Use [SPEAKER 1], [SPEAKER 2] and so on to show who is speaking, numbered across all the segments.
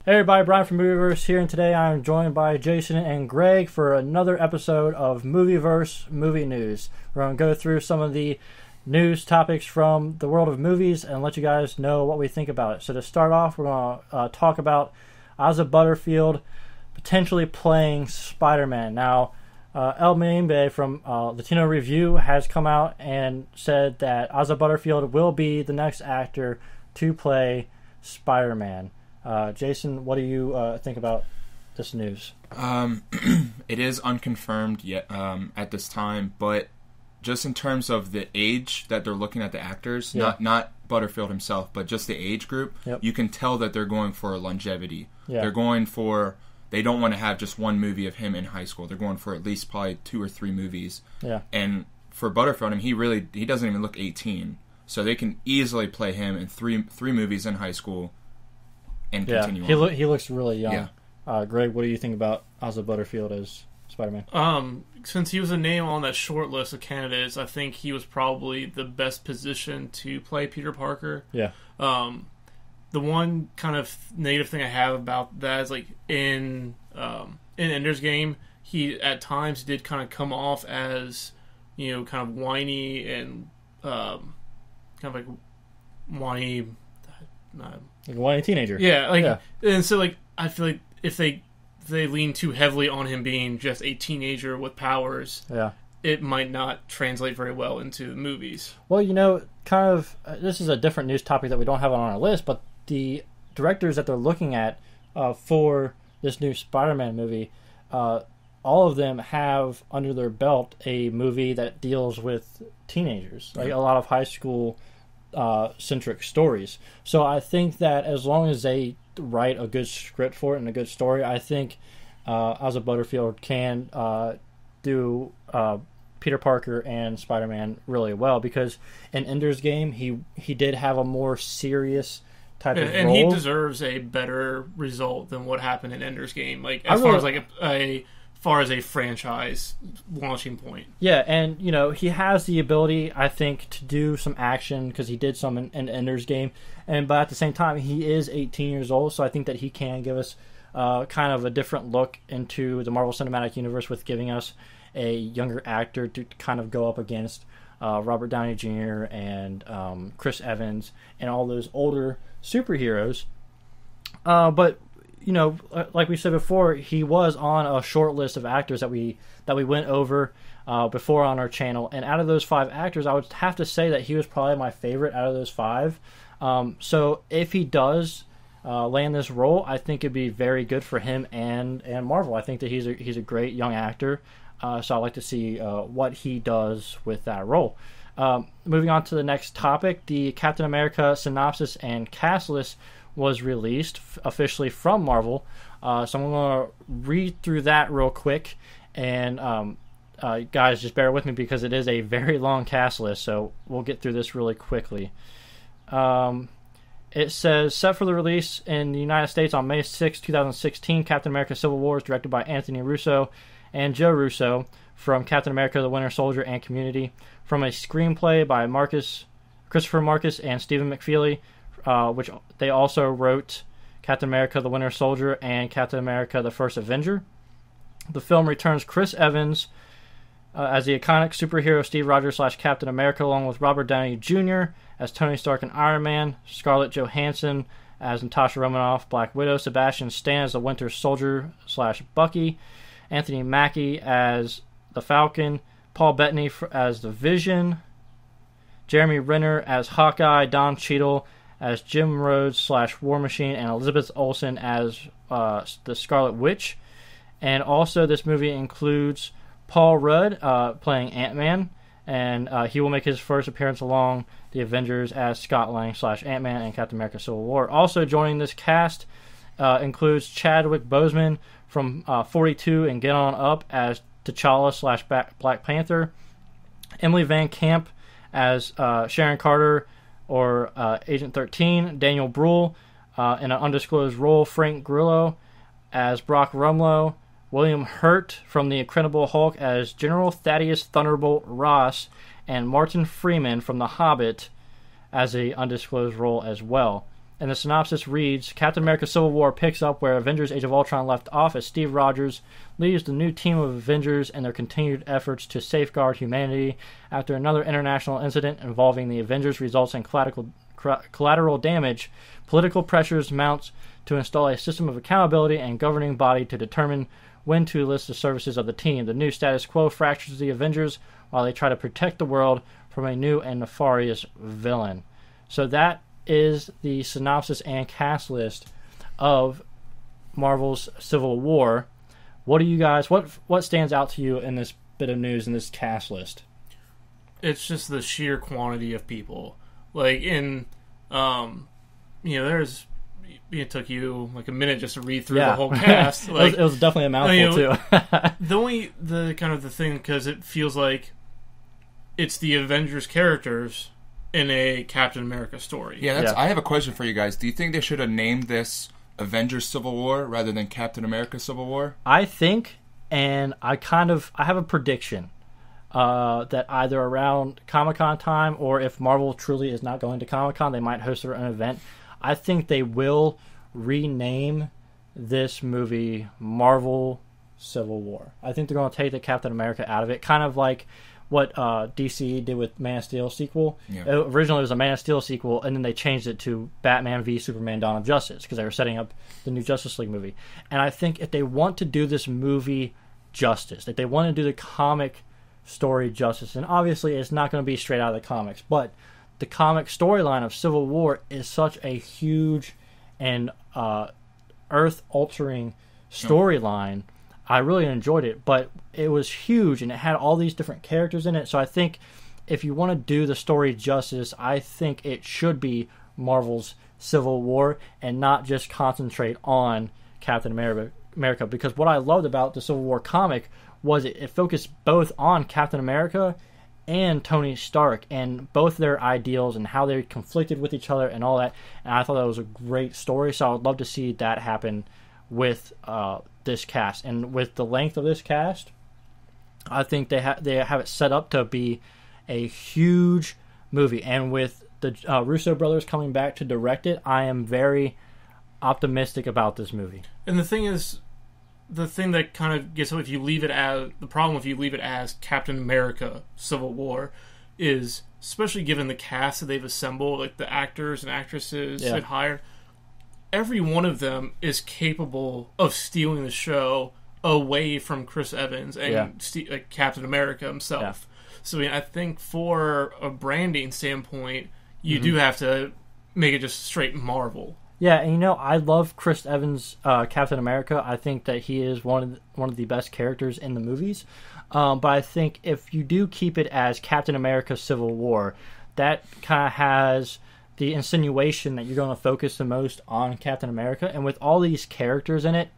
[SPEAKER 1] Hey everybody, Brian from Movieverse here, and today I'm joined by Jason and Greg for another episode of Movieverse Movie News. We're going to go through some of the news topics from the world of movies and let you guys know what we think about it. So to start off, we're going to talk about Asa Butterfield potentially playing Spider-Man. Now, El Mayimbe from Latino Review has come out and said that Asa Butterfield will be the next actor to play Spider-Man. Jason, what do you think about this news?
[SPEAKER 2] It is unconfirmed yet at this time, but just in terms of the age that they're looking at the actors, not Butterfield himself, but just the age group, you can tell that they're going for longevity. Yeah. They don't want to have just one movie of him in high school. They're going for at least probably 2 or 3 movies. Yeah. And for Butterfield, he doesn't even look 18, so they can easily play him in three movies in high school. And continue on.
[SPEAKER 1] He looks really young. Yeah. Greg, what do you think about Asa Butterfield as Spider-Man?
[SPEAKER 3] Since he was a name on that short list of candidates, I think he was probably the best position to play Peter Parker. Yeah. The one kind of negative thing I have about that is like in Ender's Game, he at times did kind of come off as, kind of whiny and kind of like whiny.
[SPEAKER 1] Like a whiny teenager.
[SPEAKER 3] Yeah, and so I feel like if they lean too heavily on him being just a teenager with powers, it might not translate very well into the movies.
[SPEAKER 1] Well, this is a different news topic that we don't have on our list, but the directors that they're looking at for this new Spider-Man movie, all of them have under their belt a movie that deals with teenagers, like a lot of high school centric stories. So I think that as long as they write a good script for it and a good story, I think Asa Butterfield can do Peter Parker and Spider-Man really well, because in Ender's Game he did have a more serious type of role.
[SPEAKER 3] And he deserves a better result than what happened in Ender's Game, far as a franchise launching point.
[SPEAKER 1] Yeah, and he has the ability, I think, to do some action because he did some in Ender's Game, but at the same time he is 18 years old, so I think that he can give us kind of a different look into the Marvel Cinematic Universe with giving us a younger actor to kind of go up against Robert Downey Jr. and Chris Evans and all those older superheroes. But like we said before, he was on a short list of actors that we went over before on our channel, and out of those 5 actors, I would have to say that he was probably my favorite out of those 5. So if he does land this role, I think it'd be very good for him and Marvel. I think that he's a great young actor, so I'd like to see what he does with that role. Moving on to the next topic, the Captain America synopsis and cast list was released officially from Marvel. So I'm going to read through that real quick. And guys, just bear with me because it is a very long cast list. So we'll get through this really quickly. It says, set for the release in the United States on May 6, 2016, Captain America Civil War is directed by Anthony Russo and Joe Russo from Captain America the Winter Soldier and Community. From a screenplay by Christopher Marcus and Stephen McFeely, which they also wrote Captain America the Winter Soldier and Captain America the First Avenger. The film returns Chris Evans as the iconic superhero Steve Rogers / Captain America, along with Robert Downey Jr. as Tony Stark and Iron Man, Scarlett Johansson as Natasha Romanoff, Black Widow, Sebastian Stan as the Winter Soldier / Bucky, Anthony Mackie as the Falcon, Paul Bettany as the Vision, Jeremy Renner as Hawkeye, Don Cheadle as Jim Rhodes / War Machine, and Elizabeth Olsen as the Scarlet Witch. And also this movie includes Paul Rudd playing Ant-Man, and he will make his first appearance along the Avengers as Scott Lang / Ant-Man and Captain America Civil War. Also joining this cast includes Chadwick Boseman from 42 and Get On Up as T'Challa / Black Panther, Emily Van Camp as Sharon Carter or Agent 13, Daniel Bruhl in an undisclosed role, Frank Grillo as Brock Rumlow, William Hurt from The Incredible Hulk as General Thaddeus Thunderbolt Ross, and Martin Freeman from The Hobbit as a undisclosed role as well. And the synopsis reads, Captain America Civil War picks up where Avengers Age of Ultron left off as Steve Rogers leads the new team of Avengers in their continued efforts to safeguard humanity after another international incident involving the Avengers results in collateral damage. Political pressures mount to install a system of accountability and governing body to determine when to enlist the services of the team. The new status quo fractures the Avengers while they try to protect the world from a new and nefarious villain. So that is the synopsis and cast list of Marvel's Civil War. What do you guys, what stands out to you in this bit of news in this cast list?
[SPEAKER 3] It's just the sheer quantity of people. Like in, there's, it took you like a minute just to read through the whole cast. Like,
[SPEAKER 1] it was definitely a mouthful too.
[SPEAKER 3] the thing, because it feels like it's the Avengers characters in a Captain America story.
[SPEAKER 2] Yeah, I have a question for you guys. Do you think they should have named this Avengers Civil War rather than Captain America Civil War?
[SPEAKER 1] I think, and I have a prediction that either around Comic-Con time, or if Marvel truly is not going to Comic-Con, they might host their own event. I think they will rename this movie Marvel Civil War. I think they're going to take the Captain America out of it, kind of like what DC did with Man of Steel sequel. Yeah. Originally it was a Man of Steel sequel, and then they changed it to Batman v Superman Dawn of Justice because they were setting up the new Justice League movie. And I think if they want to do this movie justice, if they want to do the comic story justice, and obviously it's not going to be straight out of the comics, but the comic storyline of Civil War is such a huge and earth-altering storyline. I really enjoyed it, but it was huge, and it had all these different characters in it. So I think if you want to do the story justice, I think it should be Marvel's Civil War and not just concentrate on Captain America. Because what I loved about the Civil War comic was it focused both on Captain America and Tony Stark and both their ideals and how they conflicted with each other and all that. And I thought that was a great story, so I would love to see that happen with this cast. And with the length of this cast, I think they have it set up to be a huge movie. And with the Russo brothers coming back to direct it, I am very optimistic about this movie.
[SPEAKER 3] And the thing is, the thing that kind of gets, if you leave it as Captain America Civil War, is, especially given the cast that they've assembled, like the actors and actresses they've hired, every one of them is capable of stealing the show away from Chris Evans and Captain America himself. Yeah. So I think for a branding standpoint, you do have to make it just straight Marvel.
[SPEAKER 1] Yeah, and I love Chris Evans' Captain America. I think that he is one of the best characters in the movies. But I think if you do keep it as Captain America Civil War, that kind of has the insinuation that you're going to focus the most on Captain America. And with all these characters in it,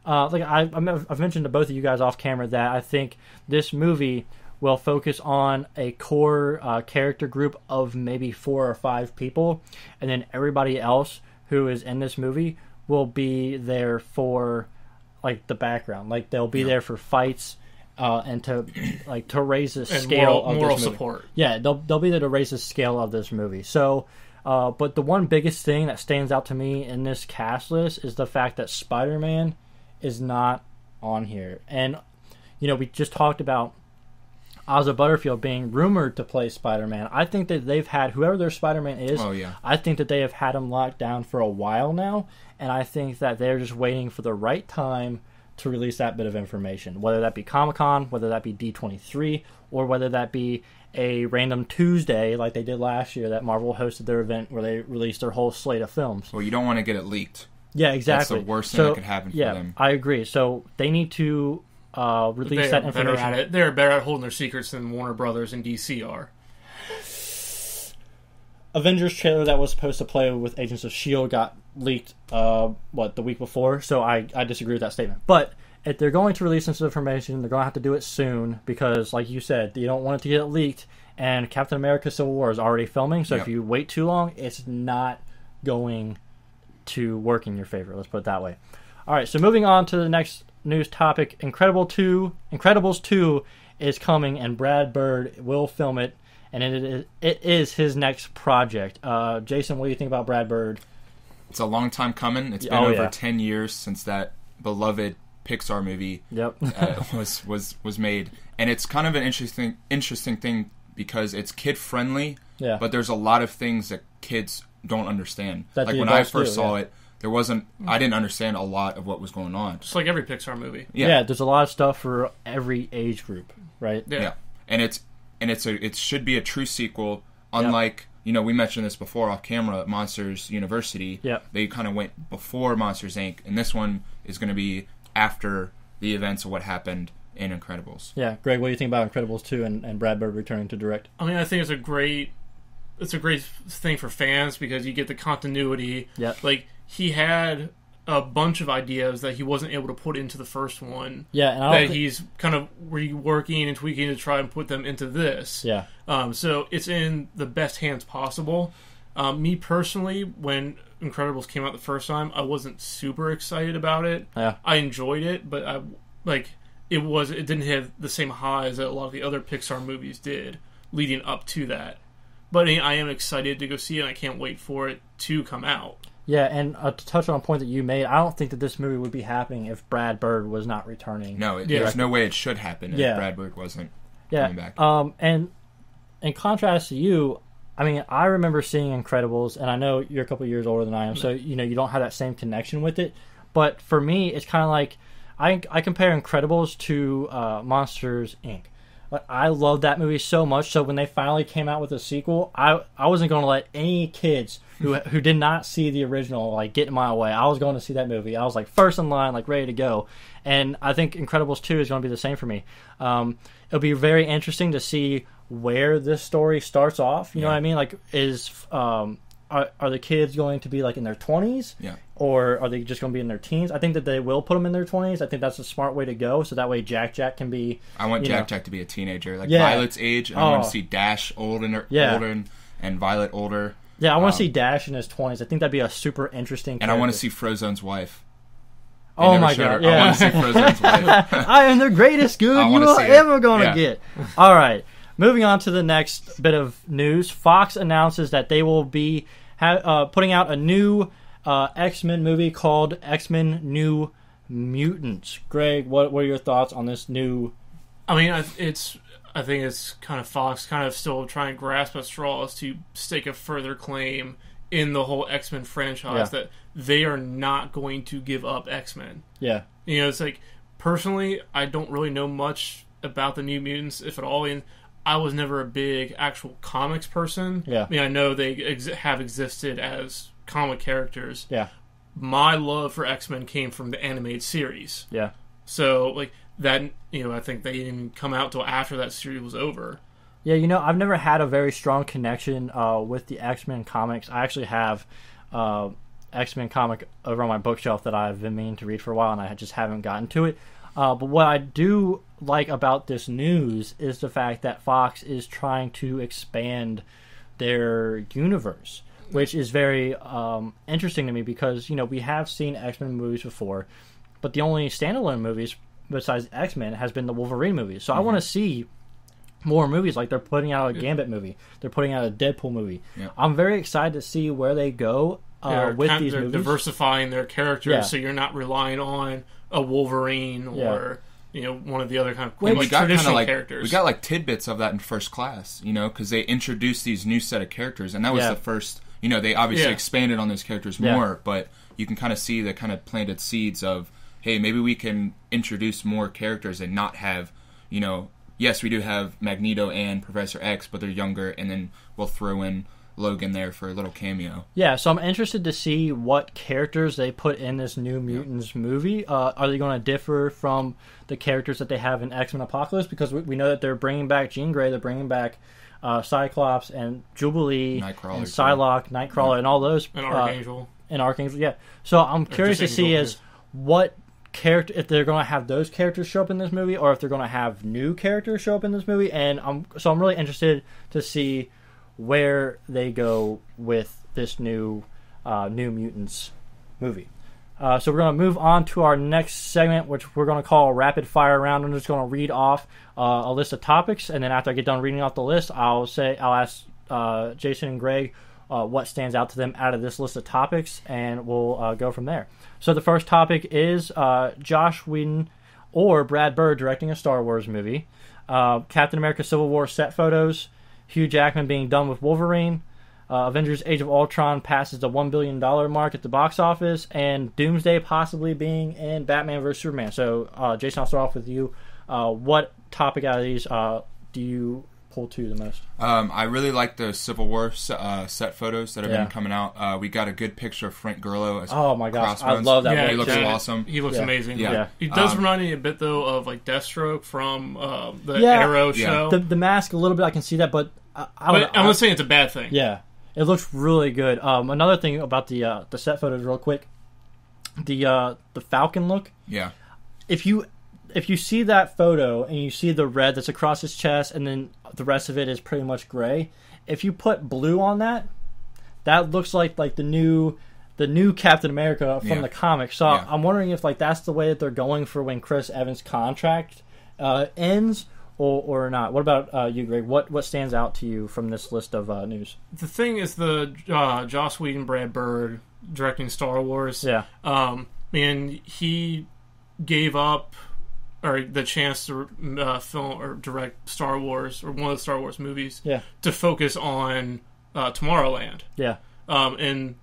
[SPEAKER 1] like I've mentioned to both of you guys off camera that I think this movie will focus on a core character group of maybe 4 or 5 people, and then everybody else who is in this movie will be there for like the background. Like they'll be there for fights and to raise the scale of
[SPEAKER 3] moral
[SPEAKER 1] this movie.
[SPEAKER 3] Support.
[SPEAKER 1] Yeah, they'll be there to raise the scale of this movie. So, but the one biggest thing that stands out to me in this cast list is the fact that Spider-Man is not on here. And we just talked about Asa Butterfield being rumored to play Spider-Man. I think that they've had whoever their Spider-Man is.
[SPEAKER 2] Oh, yeah.
[SPEAKER 1] I think that they have had him locked down for a while now, and I think that they're just waiting for the right time to release that bit of information, whether that be Comic-Con, whether that be D23, or whether that be a random Tuesday like they did last year that Marvel hosted their event where they released their whole slate of films.
[SPEAKER 2] Well, you don't want to get it leaked.
[SPEAKER 1] Yeah, exactly.
[SPEAKER 2] That's the worst thing that could happen for them.
[SPEAKER 1] I agree. So they need to release that information.
[SPEAKER 3] They're better at holding their secrets than Warner Brothers and DC are.
[SPEAKER 1] Avengers trailer that was supposed to play with Agents of S.H.I.E.L.D. got leaked, the week before, so I disagree with that statement. But if they're going to release this information, they're going to have to do it soon, because, like you said, you don't want it to get leaked, and Captain America Civil War is already filming, so if you wait too long, it's not going to work in your favor, let's put it that way. Alright, so moving on to the next news topic, Incredibles 2 is coming, and Brad Bird will film it, and it is his next project. Jason, what do you think about Brad Bird
[SPEAKER 2] It's a long time coming. It's been over 10 years since that beloved Pixar movie was made, and it's kind of an interesting thing because it's kid friendly. Yeah. But there's a lot of things that kids don't understand. Like when I first saw it, there wasn't. I didn't understand a lot of what was going on.
[SPEAKER 3] Just like every Pixar movie.
[SPEAKER 1] Yeah, there's a lot of stuff for every age group, right?
[SPEAKER 2] Yeah. And it should be a true sequel, unlike. You know, we mentioned this before off camera, Monsters University. Yeah. They kind of went before Monsters, Inc., and this one is going to be after the events of what happened in Incredibles.
[SPEAKER 1] Yeah. Greg, what do you think about Incredibles 2 and Brad Bird returning to direct?
[SPEAKER 3] I mean, I think it's a great thing for fans because you get the continuity. Yeah. Like, he had a bunch of ideas that he wasn't able to put into the first one. Yeah, and he's kind of reworking and tweaking to try and put them into this. Yeah. So it's in the best hands possible. Me personally, when Incredibles came out the first time, I wasn't super excited about it. Yeah. I enjoyed it, but it didn't have the same highs that a lot of the other Pixar movies did leading up to that. But I am excited to go see it, and I can't wait for it to come out.
[SPEAKER 1] Yeah, and to touch on a point that you made, I don't think that this movie would be happening if Brad Bird was not returning.
[SPEAKER 2] No, there's no way it should happen if Brad Bird wasn't coming back.
[SPEAKER 1] And in contrast to you, I mean, I remember seeing Incredibles, and I know you're a couple years older than I am, so you don't have that same connection with it. But for me, it's kind of like I compare Incredibles to Monsters, Inc. I love that movie so much. So when they finally came out with a sequel, I wasn't going to let any kids who did not see the original get in my way. I was going to see that movie. I was first in line, ready to go. And I think Incredibles 2 is going to be the same for me. It'll be very interesting to see where this story starts off. You know what I mean? Are the kids going to be in their 20s? Yeah. Or are they just going to be in their teens? I think that they will put them in their 20s. I think that's a smart way to go. So that way Jack can be...
[SPEAKER 2] I want Jack to be a teenager. Violet's age. I want to see Dash older and Violet older.
[SPEAKER 1] Yeah, I want to see Dash in his 20s. I think that'd be a super interesting character.
[SPEAKER 2] And I want to see Frozone's wife.
[SPEAKER 1] Oh my God! Yeah.
[SPEAKER 2] I want to see Frozone's wife.
[SPEAKER 1] I am the greatest good you are ever going to get. All right. Moving on to the next bit of news. Fox announces that they will be putting out a new X-Men movie called X-Men New Mutants. Greg, what are your thoughts on this new...
[SPEAKER 3] I mean, I think it's kind of Fox kind of still trying to grasp at straws to stake a further claim in the whole X-Men franchise that they are not going to give up X-Men. Yeah. It's personally, I don't really know much about the New Mutants, if at all. And I was never a big actual comics person. Yeah. I mean, I know they have existed as comic characters. Yeah. My love for X-Men came from the animated series. Yeah. So, that, I think they didn't come out till after that series was over.
[SPEAKER 1] Yeah, I've never had a very strong connection with the X-Men comics. I actually have X-Men comic over on my bookshelf that I've been meaning to read for a while, and I just haven't gotten to it. But what I do like about this news is the fact that Fox is trying to expand their universe, which is very interesting to me because, we have seen X-Men movies before, but the only standalone movies besides X-Men has been the Wolverine movies. So I want to see more movies. They're putting out a Gambit movie. They're putting out a Deadpool movie. Yeah. I'm very excited to see where they go with these movies.
[SPEAKER 3] Diversifying their characters so you're not relying on a Wolverine or one of the other kind of traditional characters.
[SPEAKER 2] We got tidbits of that in First Class, because they introduced these new set of characters, and that was the first. They obviously expanded on those characters more, but you can kind of see the kind of planted seeds of, hey, maybe we can introduce more characters and not have, yes, we do have Magneto and Professor X, but they're younger, and then we'll throw in Logan there for a little cameo.
[SPEAKER 1] Yeah, so I'm interested to see what characters they put in this New Mutants movie. Are they going to differ from the characters that they have in X-Men Apocalypse? Because we know that they're bringing back Jean Grey, they're bringing back Cyclops and Jubilee and Psylocke, Nightcrawler, and all those.
[SPEAKER 3] And Archangel.
[SPEAKER 1] Yeah. So I'm curious to see what character, if they're going to have those characters show up in this movie, or if they're going to have new characters show up in this movie. And I'm really interested to see where they go with this new New Mutants movie. So we're going to move on to our next segment, which we're going to call a rapid fire round. I'm just going to read off a list of topics, and then after I get done reading off the list, I'll ask Jason and Greg what stands out to them out of this list of topics, and we'll go from there. So the first topic is Joss Whedon or Brad Bird directing a Star Wars movie. Captain America Civil War set photos, Hugh Jackman being done with Wolverine, Avengers Age of Ultron passes the $1 billion mark at the box office, and Doomsday possibly being in Batman vs. Superman. So, Jason, I'll start off with you. What topic out of these do you pull to the most?
[SPEAKER 2] I really like the Civil War set photos that have been coming out. We got a good picture of Frank Grillo as
[SPEAKER 1] oh my gosh,
[SPEAKER 2] Crossbones.
[SPEAKER 1] I love that.
[SPEAKER 2] Yeah, he looks awesome.
[SPEAKER 3] He looks amazing.
[SPEAKER 2] Yeah.
[SPEAKER 3] He does remind me a bit though of like Deathstroke from the Arrow show.
[SPEAKER 1] The mask a little bit, I can see that, but
[SPEAKER 3] I'm not saying it's a bad thing.
[SPEAKER 1] Yeah, it looks really good. Another thing about the set photos, real quick, the Falcon look.
[SPEAKER 2] Yeah.
[SPEAKER 1] If you see that photo and you see the red that's across his chest, and then the rest of it is pretty much gray, if you put blue on that, that looks like the new Captain America from the comics. So I'm wondering if that's the way that they're going for when Chris Evans' contract ends, or not. What about you, Greg? What stands out to you from this list of news?
[SPEAKER 3] The thing is the Joss Whedon, Brad Bird directing Star Wars.
[SPEAKER 1] Yeah.
[SPEAKER 3] And he gave up the chance to film or direct Star Wars or one of the Star Wars movies to focus on Tomorrowland.
[SPEAKER 1] Yeah.
[SPEAKER 3] And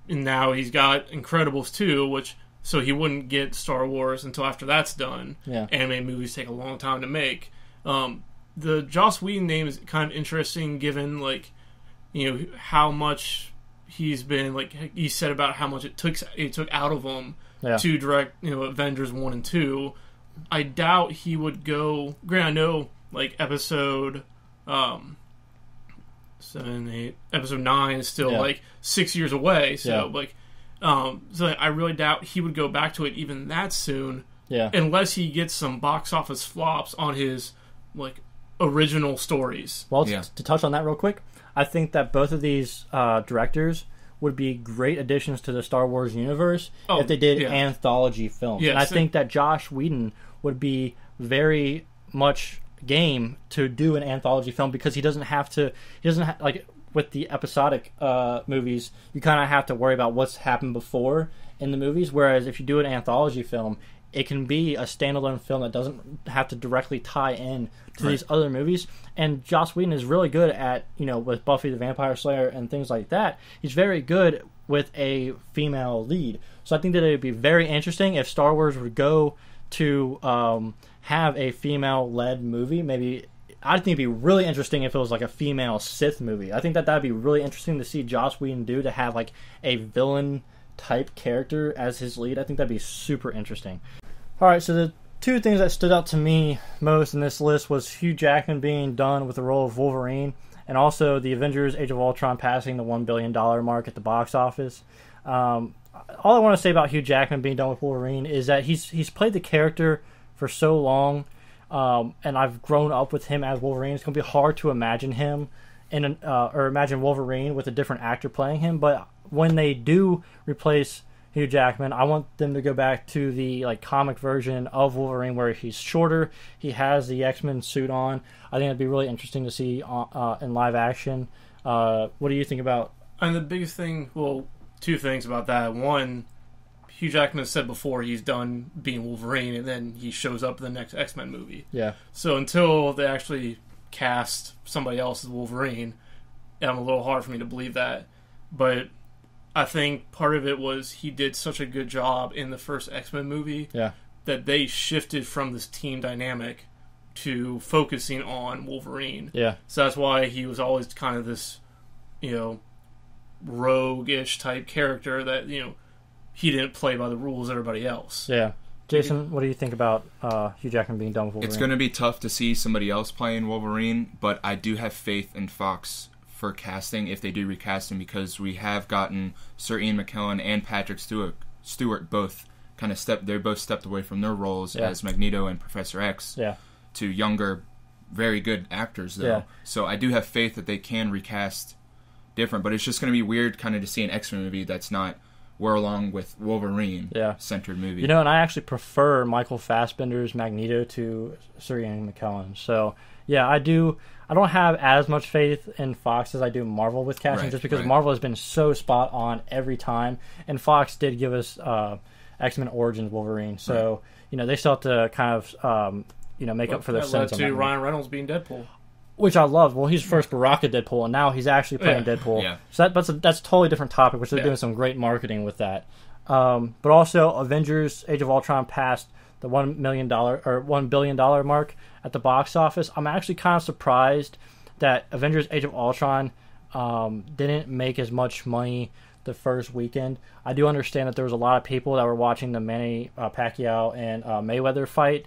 [SPEAKER 3] now he's got Incredibles 2, so he wouldn't get Star Wars until after that's done.
[SPEAKER 1] Yeah.
[SPEAKER 3] Anime movies take a long time to make. The Joss Whedon name is kind of interesting given how much he's been he said about how much it took out of him to direct Avengers 1 and 2. I doubt he would go. Granted, I know episode 7, 8, episode 9 is still 6 years away. So I really doubt he would go back to it even that soon.
[SPEAKER 1] Yeah.
[SPEAKER 3] Unless he gets some box office flops on his original stories.
[SPEAKER 1] Well, to touch on that real quick, I think that both of these directors would be great additions to the Star Wars universe if they did anthology films.
[SPEAKER 3] Yeah,
[SPEAKER 1] and I think that Joss Whedon would be very much game to do an anthology film because he doesn't have with the episodic movies, you kind of have to worry about what's happened before in the movies, whereas if you do an anthology film, it can be a standalone film that doesn't have to directly tie in to these other movies. And Joss Whedon is really good at, with Buffy the Vampire Slayer and things like that. He's very good with a female lead. So I think that it would be very interesting if Star Wars would go to have a female-led movie. Maybe I think it'd be really interesting if it was a female Sith movie. I think that that'd be really interesting to see Joss Whedon do, to have a villain type character as his lead. I think that'd be super interesting. Alright, so the two things that stood out to me most in this list was Hugh Jackman being done with the role of Wolverine, and also the Avengers Age of Ultron passing the $1 billion mark at the box office. All I want to say about Hugh Jackman being done with Wolverine is that he's played the character for so long, and I've grown up with him as Wolverine. It's going to be hard to imagine him or imagine Wolverine with a different actor playing him, but when they do replace Hugh Jackman, I want them to go back to the comic version of Wolverine where he's shorter, he has the X-Men suit on. I think it'd be really interesting to see in live action. What do you think about?
[SPEAKER 3] And the biggest thing, two things about that. One, Hugh Jackman said before he's done being Wolverine, and then he shows up in the next X-Men movie.
[SPEAKER 1] Yeah.
[SPEAKER 3] So until they actually cast somebody else as Wolverine, I'm a little hard for me to believe that. But I think part of it was he did such a good job in the first X-Men movie that they shifted from this team dynamic to focusing on Wolverine.
[SPEAKER 1] Yeah.
[SPEAKER 3] So that's why he was always kind of this, rogue-ish type character that, he didn't play by the rules of everybody else.
[SPEAKER 1] Yeah. Jason, what do you think about Hugh Jackman being done with Wolverine?
[SPEAKER 2] It's going to be tough to see somebody else playing Wolverine, but I do have faith in Fox for casting if they do recast him, because we have gotten Sir Ian McKellen and Patrick Stewart both kind of stepped away from their roles as Magneto and Professor X to younger, very good actors though. Yeah. So I do have faith that they can recast different, but it's just going to be weird kind of to see an X-Men movie that's not were along with Wolverine centered movie.
[SPEAKER 1] You know, and I actually prefer Michael Fassbender's Magneto to Sir Ian McKellen. So, yeah, I don't have as much faith in Fox as I do Marvel with casting, just because Marvel has been so spot on every time, and Fox did give us X-Men Origins Wolverine. So, you know, they still have to kind of, make up for their sins.
[SPEAKER 3] That led to Ryan Reynolds being Deadpool.
[SPEAKER 1] Which I love. Well, he's first Baraka Deadpool, and now he's actually playing Deadpool. Yeah. So that's a totally different topic, which they're doing some great marketing with that. But also, Avengers: Age of Ultron passed the $1 billion mark at the box office. I'm actually kind of surprised that Avengers: Age of Ultron didn't make as much money the first weekend. I do understand that there was a lot of people that were watching the Manny Pacquiao and Mayweather fight.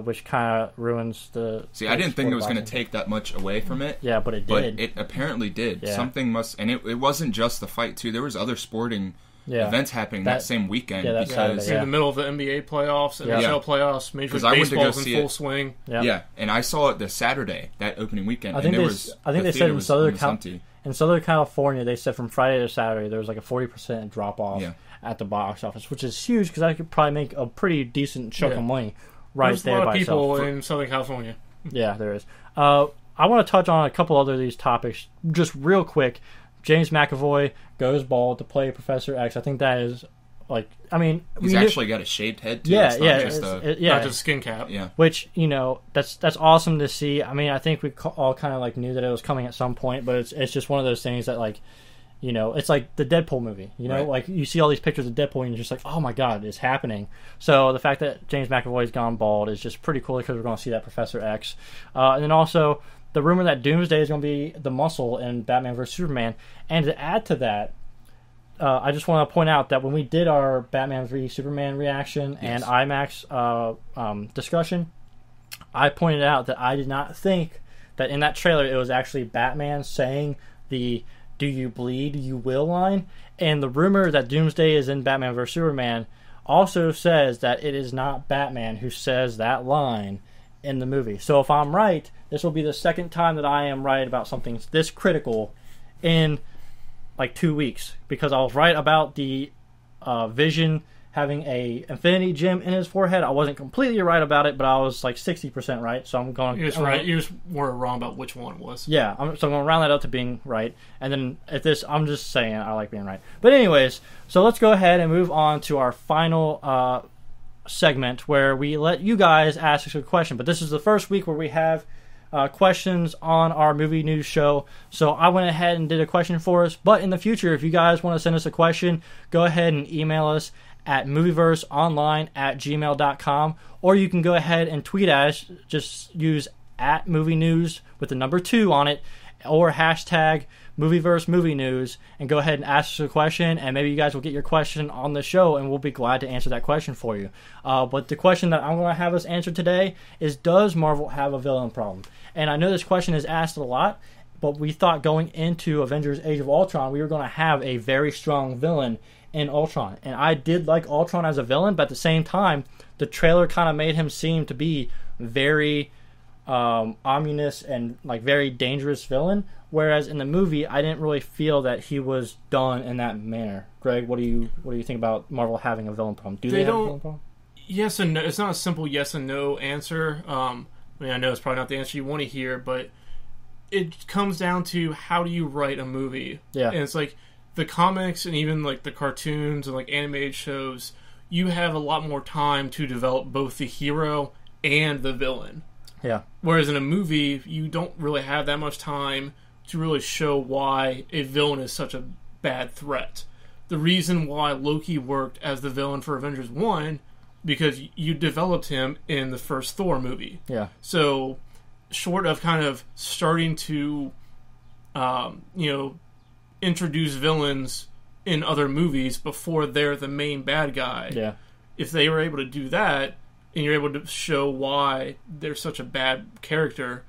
[SPEAKER 1] Which kind of ruins the...
[SPEAKER 2] See, I didn't think it was going to take that much away from it.
[SPEAKER 1] Yeah, but it did.
[SPEAKER 2] But it apparently did. Yeah. Something must... And it wasn't just the fight, too. There was other sporting events happening that same weekend.
[SPEAKER 1] Yeah, that's
[SPEAKER 2] because
[SPEAKER 3] in the middle of the NBA playoffs, NHL playoffs, Major League Baseball's in full swing.
[SPEAKER 2] Yeah, and I saw it the Saturday, that opening weekend.
[SPEAKER 1] I think they said in Southern California, they said from Friday to Saturday, there was like a 40% drop-off at the box office, which is huge because I could probably make a pretty decent chunk of money.
[SPEAKER 3] There's a lot of people in Southern California.
[SPEAKER 1] Yeah, there is. I want to touch on a couple other of these topics just real quick. James McAvoy goes bald to play Professor X. I think that is, like, I mean...
[SPEAKER 2] He's actually got a shaved head, too.
[SPEAKER 1] Yeah,
[SPEAKER 3] not just a skin cap.
[SPEAKER 2] Yeah.
[SPEAKER 1] Which, that's awesome to see. I mean, I think we all kind of, like, knew that it was coming at some point, but it's just one of those things that, like... it's like the Deadpool movie, like you see all these pictures of Deadpool and you're just like, oh my god, it's happening. So the fact that James McAvoy's gone bald is just pretty cool because we're going to see that Professor X. And then also the rumor that Doomsday is going to be the Muscle in Batman vs. Superman. And to add to that, I just want to point out that when we did our Batman v Superman reaction and IMAX discussion, I pointed out that I did not think that in that trailer it was actually Batman saying the "Do you bleed, you will" line. And the rumor that Doomsday is in Batman vs. Superman also says that it is not Batman who says that line in the movie. So if I'm right, this will be the second time that I am right about something this critical in like 2 weeks. Because I was right about the Vision having a Infinity Gem in his forehead. I wasn't completely right about it, but I was like 60% right. So I'm going.
[SPEAKER 3] You just were wrong about which one it was.
[SPEAKER 1] Yeah, so I'm going to round that up to being right. And then at this, I'm just saying I like being right. But anyways, so let's go ahead and move on to our final segment where we let you guys ask us a question. But this is the first week where we have questions on our movie news show. So I went ahead and did a question for us. But in the future, if you guys want to send us a question, go ahead and email us at movieverseonline@gmail.com, or you can go ahead and tweet at us. Just use @movienews with the number 2 on it, or hashtag #MovieverseMovieNews, and go ahead and ask us a question, and maybe you guys will get your question on the show, and we'll be glad to answer that question for you. But the question that I'm going to have us answer today is, does Marvel have a villain problem? And I know this question is asked a lot, but we thought going into Avengers Age of Ultron, we were going to have a very strong villain in Ultron. And I did like Ultron as a villain, but at the same time, the trailer kind of made him seem to be very ominous and like very dangerous villain. Whereas in the movie, I didn't really feel that he was done in that manner. Greg, what do you think about Marvel having a villain problem? Do they have a villain problem?
[SPEAKER 3] Yes and no. It's not a simple yes and no answer. I know it's probably not the answer you want to hear, but it comes down to how do you write a movie.
[SPEAKER 1] Yeah.
[SPEAKER 3] And it's like the comics and even like the cartoons and like animated shows, you have a lot more time to develop both the hero and the villain.
[SPEAKER 1] Yeah.
[SPEAKER 3] Whereas in a movie, you don't really have that much time to really show why a villain is such a bad threat. The reason why Loki worked as the villain for Avengers 1, because you developed him in the first Thor movie.
[SPEAKER 1] Yeah.
[SPEAKER 3] So, short of kind of starting to, introduce villains in other movies before they're the main bad guy.
[SPEAKER 1] Yeah.
[SPEAKER 3] If they were able to do that, and you're able to show why they're such a bad character,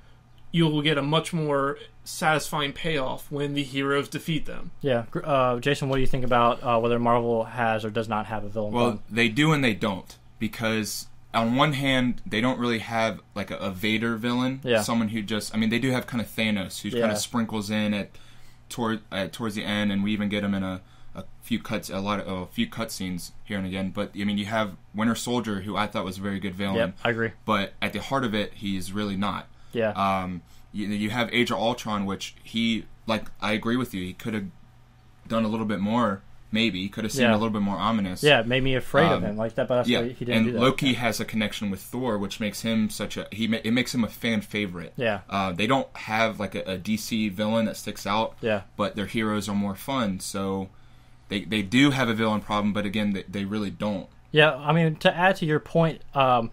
[SPEAKER 3] you'll get a much more satisfying payoff when the heroes defeat them.
[SPEAKER 1] Yeah. Jason, what do you think about whether Marvel has or does not have a villain?
[SPEAKER 2] Well, they do and they don't. Because on one hand, they don't really have like a Vader villain.
[SPEAKER 1] Yeah.
[SPEAKER 2] Someone who just... I mean, they do have kind of Thanos, who kind of sprinkles in towards the end, and we even get him in a a few cutscenes here and again. But I mean, you have Winter Soldier, who I thought was a very good villain.
[SPEAKER 1] Yep, I agree.
[SPEAKER 2] But at the heart of it, he's really not.
[SPEAKER 1] Yeah.
[SPEAKER 2] You have Age of Ultron, which I agree with you. He could have done a little bit more. Maybe he could have seemed a little bit more ominous.
[SPEAKER 1] Yeah, it made me afraid of him like that. But that's why he didn't do that.
[SPEAKER 2] And Loki has a connection with Thor, which makes him it makes him a fan favorite.
[SPEAKER 1] Yeah.
[SPEAKER 2] They don't have like a DC villain that sticks out.
[SPEAKER 1] Yeah.
[SPEAKER 2] But their heroes are more fun, so they do have a villain problem. But again, they really don't.
[SPEAKER 1] Yeah, I mean, to add to your point, the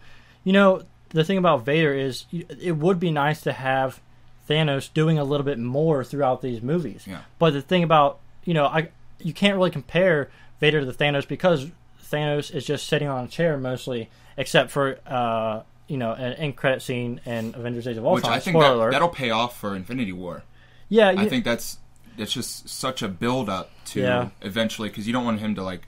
[SPEAKER 1] thing about Vader is it would be nice to have Thanos doing a little bit more throughout these movies.
[SPEAKER 2] Yeah.
[SPEAKER 1] But the thing about you can't really compare Vader to Thanos because Thanos is just sitting on a chair mostly, except for an end credit scene in Avengers: Age of Ultron.
[SPEAKER 2] Which I think that'll pay off for Infinity War.
[SPEAKER 1] Yeah,
[SPEAKER 2] I think it's just such a build up to eventually, because you don't want him to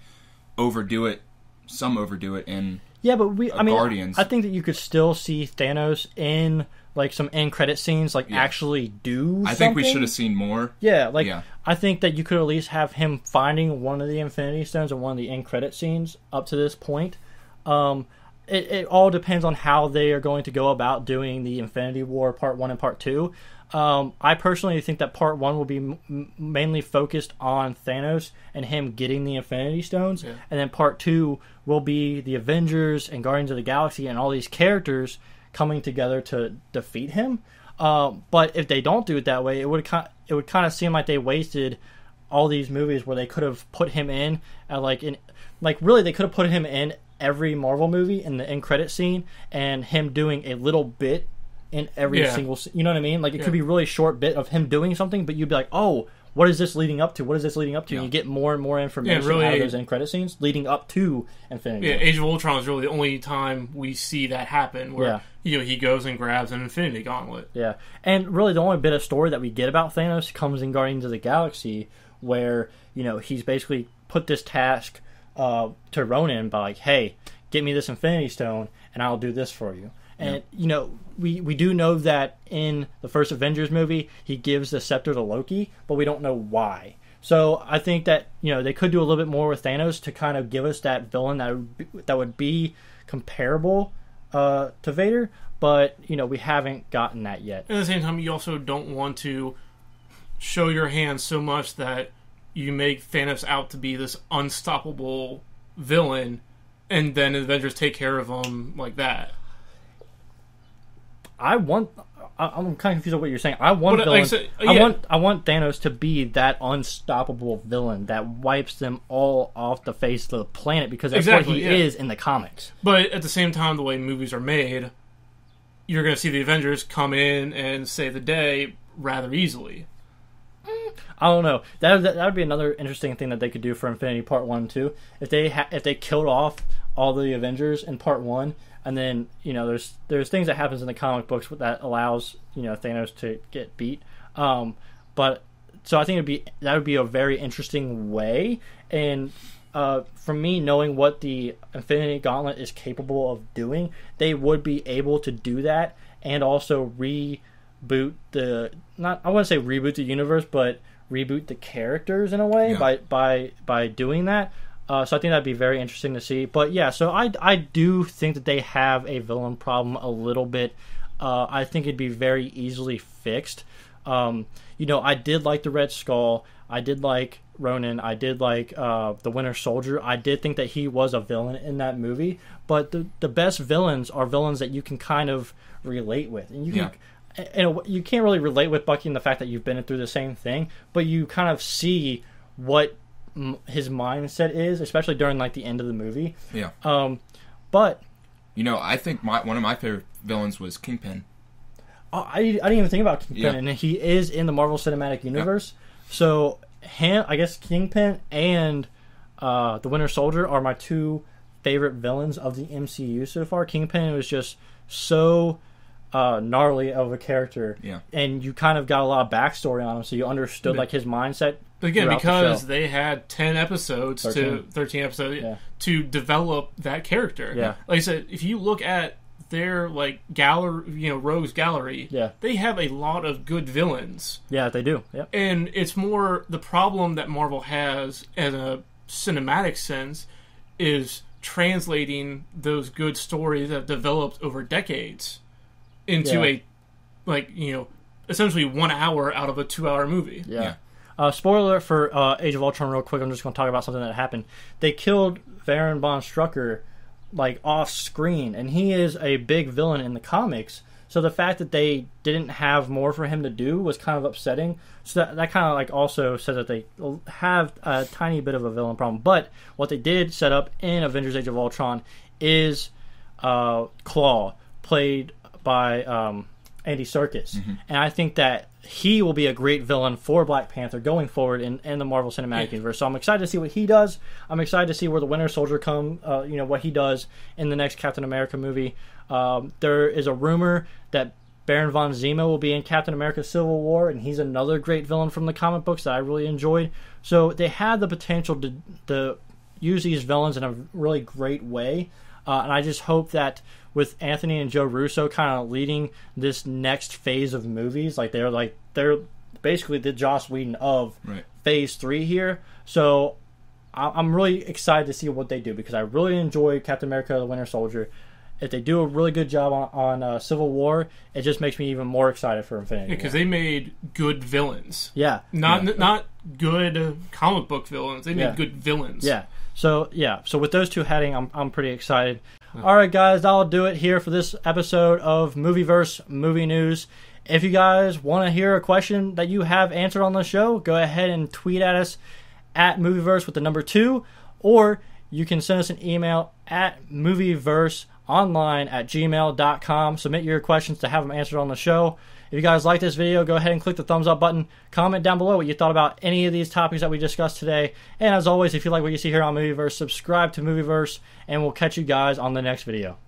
[SPEAKER 2] overdo it. Some overdo it in Guardians.
[SPEAKER 1] I think that you could still see Thanos in some end credit scenes, actually do something.
[SPEAKER 2] I think we should have seen more.
[SPEAKER 1] Yeah, I think that you could at least have him finding one of the Infinity Stones in one of the end credit scenes up to this point. It all depends on how they are going to go about doing the Infinity War Part 1 and Part 2. I personally think that Part 1 will be mainly focused on Thanos and him getting the Infinity Stones, and then Part 2 will be the Avengers and Guardians of the Galaxy and all these characters coming together to defeat him. But if they don't do it that way, it would kind of seem like they wasted all these movies where they could have put him in at really they could have put him in every Marvel movie in the end credit scene and him doing a little bit in every single, you know what I mean? It could be a really short bit of him doing something, but you'd be like, oh, what is this leading up to? What is this leading up to?
[SPEAKER 2] Yeah.
[SPEAKER 1] And you get more and more information out of those end credit scenes leading up to Infinity War.
[SPEAKER 3] Age of Ultron is really the only time we see that happen where he goes and grabs an Infinity Gauntlet.
[SPEAKER 1] Yeah, and really the only bit of story that we get about Thanos comes in Guardians of the Galaxy, where he's basically put this task to Ronan by hey, get me this Infinity Stone and I'll do this for you. And we do know that in the first Avengers movie he gives the scepter to Loki, but we don't know why. So I think that they could do a little bit more with Thanos to kind of give us that villain that would be comparable to Vader, but we haven't gotten that yet.
[SPEAKER 3] At the same time, you also don't want to show your hand so much that you make Thanos out to be this unstoppable villain, and then the Avengers take care of him like that. I'm kind of confused with what you're saying. I want Thanos to be that unstoppable villain that wipes them all off the face of the planet, because that's what he is in the comics. But at the same time, the way movies are made, you're going to see the Avengers come in and save the day rather easily.
[SPEAKER 1] I don't know. That would be another interesting thing that they could do for Infinity Part 1 and 2. If they killed off all the Avengers in Part 1, and then there's things that happens in the comic books that allows Thanos to get beat. But so I think that would be a very interesting way. And for me, knowing what the Infinity Gauntlet is capable of doing, they would be able to do that and also reboot I wouldn't say reboot the universe, but reboot the characters in a way by doing that. So I think that'd be very interesting to see. But yeah, so I do think that they have a villain problem a little bit. I think it'd be very easily fixed. I did like the Red Skull. I did like Ronan. I did like the Winter Soldier. I did think that he was a villain in that movie. But the best villains are villains that you can kind of relate with. And you can't really relate with Bucky in the fact that you've been through the same thing, but you kind of see what his mindset is, especially during the end of the movie.
[SPEAKER 2] Yeah.
[SPEAKER 1] But
[SPEAKER 2] I think one of my favorite villains was Kingpin.
[SPEAKER 1] I didn't even think about Kingpin, and he is in the Marvel Cinematic Universe. Yeah. So I guess Kingpin and the Winter Soldier are my two favorite villains of the MCU so far. Kingpin was just so gnarly of a character, and you kind of got a lot of backstory on him, so you understood his mindset.
[SPEAKER 3] But again, because they had 13 episodes to develop that character.
[SPEAKER 1] Yeah.
[SPEAKER 3] Like I said, if you look at their like gallery, rogues gallery, they have a lot of good villains.
[SPEAKER 1] Yeah, they do. Yep.
[SPEAKER 3] And it's more the problem that Marvel has in a cinematic sense is translating those good stories that developed over decades into essentially 1 hour out of a 2-hour movie.
[SPEAKER 1] Yeah. Spoiler for Age of Ultron real quick. I'm just going to talk about something that happened. They killed Baron von Strucker like off screen, and he is a big villain in the comics. So the fact that they didn't have more for him to do was kind of upsetting. So that kind of like also says that they have a tiny bit of a villain problem. But what they did set up in Avengers Age of Ultron is Claw, played by Andy Serkis. Mm-hmm. And I think that he will be a great villain for Black Panther going forward in the Marvel Cinematic Universe. So I'm excited to see what he does. I'm excited to see where the Winter Soldier what he does in the next Captain America movie. There is a rumor that Baron von Zemo will be in Captain America Civil War, and he's another great villain from the comic books that I really enjoyed. So they had the potential to use these villains in a really great way. And I just hope that with Anthony and Joe Russo kind of leading this next phase of movies, they're basically the Joss Whedon of Phase 3 here. So I'm really excited to see what they do, because I really enjoy Captain America: The Winter Soldier. If they do a really good job on Civil War, it just makes me even more excited for Infinity War.
[SPEAKER 3] Because they made good villains.
[SPEAKER 1] Yeah.
[SPEAKER 3] Not good comic book villains. They made good villains.
[SPEAKER 1] Yeah. So with those two heading, I'm pretty excited. All right, guys, that'll do it here for this episode of Movieverse Movie News. If you guys want to hear a question that you have answered on the show, go ahead and tweet at us at Movieverse with the number 2, or you can send us an email at movieverseonline@gmail.com. Submit your questions to have them answered on the show. If you guys like this video, go ahead and click the thumbs up button. Comment down below what you thought about any of these topics that we discussed today. And as always, if you like what you see here on Movieverse, subscribe to Movieverse, and we'll catch you guys on the next video.